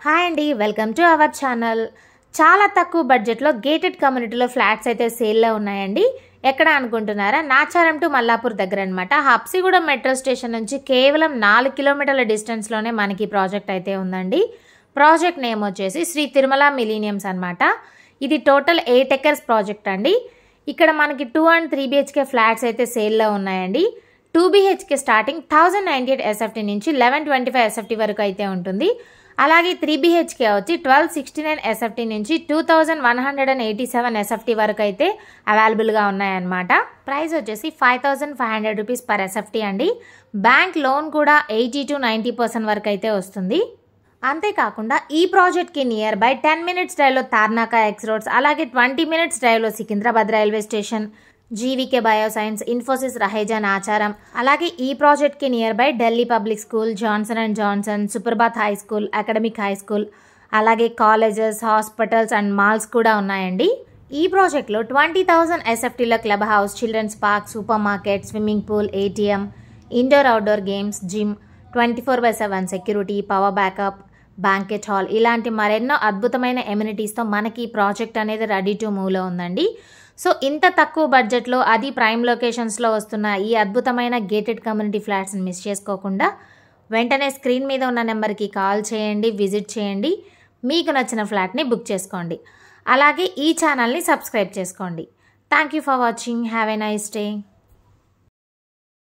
Hi అండి, welcome to our channel. చాలా తక్కువ బడ్జెట్లో గేటెడ్ కమ్యూనిటీలో ఫ్లాట్స్ అయితే సేల్లో ఉన్నాయండి. ఎక్కడ అనుకుంటున్నారా? నాచారం టు మల్లాపూర్ దగ్గర అనమాట. హబ్సిగూడ మెట్రో స్టేషన్ నుంచి కేవలం 4 కిలోమీటర్ల డిస్టెన్స్లోనే మనకి ప్రాజెక్ట్ అయితే ఉందండి. ప్రాజెక్ట్ నేమ్ వచ్చేసి శ్రీ తిరుమల మిలీనియమ్స్ అనమాట. ఇది టోటల్ 8 ఎకర్స్ ప్రాజెక్ట్ అండి. ఇక్కడ మనకి 2 and 3 BHK ఫ్లాట్స్ అయితే సేల్లో ఉన్నాయండి. 2 BHK స్టార్టింగ్ 1098 SFT నుంచి 1125 SFT వరకు అయితే ఉంటుంది. అలాగే 3 BHK వచ్చి 1269 SFT నుంచి 2187 SFT వరకు అయితే అవైలబుల్గా ఉన్నాయన్నమాట. ప్రైస్ వచ్చేసి 5500 రూపీస్ పర్ SFT అండి. బ్యాంక్ లోన్ కూడా 80 to 90% వరకు అయితే వస్తుంది. అంతేకాకుండా ఈ ప్రాజెక్ట్కి నియర్ బై 10 minutes డ్రైవ్లో తార్నాక ఎక్స్ రోడ్స్, అలాగే 20 minutes డ్రైవ్లో Secunderabad railway station, GVK bioscience, Infosys రహేజాన్ ఆచారం, అలాగే ఈ ప్రాజెక్ట్కి near by Delhi public school, Johnson and Johnson, Suprabhat high school, academic high school, అలాగే కాలేజెస్, హాస్పిటల్స్ అండ్ మాల్స్ కూడా ఉన్నాయండి. ఈ ప్రాజెక్ట్లో 20,000 SFTలో club house, children's park, super market, swimming pool, ATM, indoor outdoor games, gym, 24/7 security, power backup, banquet hall ఇలాంటి మరెన్నో అద్భుతమైన ఎమ్యూనిటీస్తో మనకి ఈ ప్రాజెక్ట్ అనేది రెడీ టు మూవ్లో ఉందండి. సో ఇంత తక్కువ బడ్జెట్లో, అది ప్రైమ్ లొకేషన్స్లో వస్తున్న ఈ అద్భుతమైన గేటెడ్ కమ్యూనిటీ ఫ్లాట్స్ని మిస్ చేసుకోకుండా వెంటనే స్క్రీన్ మీద ఉన్న నెంబర్కి కాల్ చేయండి, విజిట్ చేయండి, మీకు నచ్చిన ఫ్లాట్ని బుక్ చేసుకోండి. అలాగే ఈ ఛానల్ని సబ్స్క్రైబ్ చేసుకోండి. Thank you for watching. Have a nice day.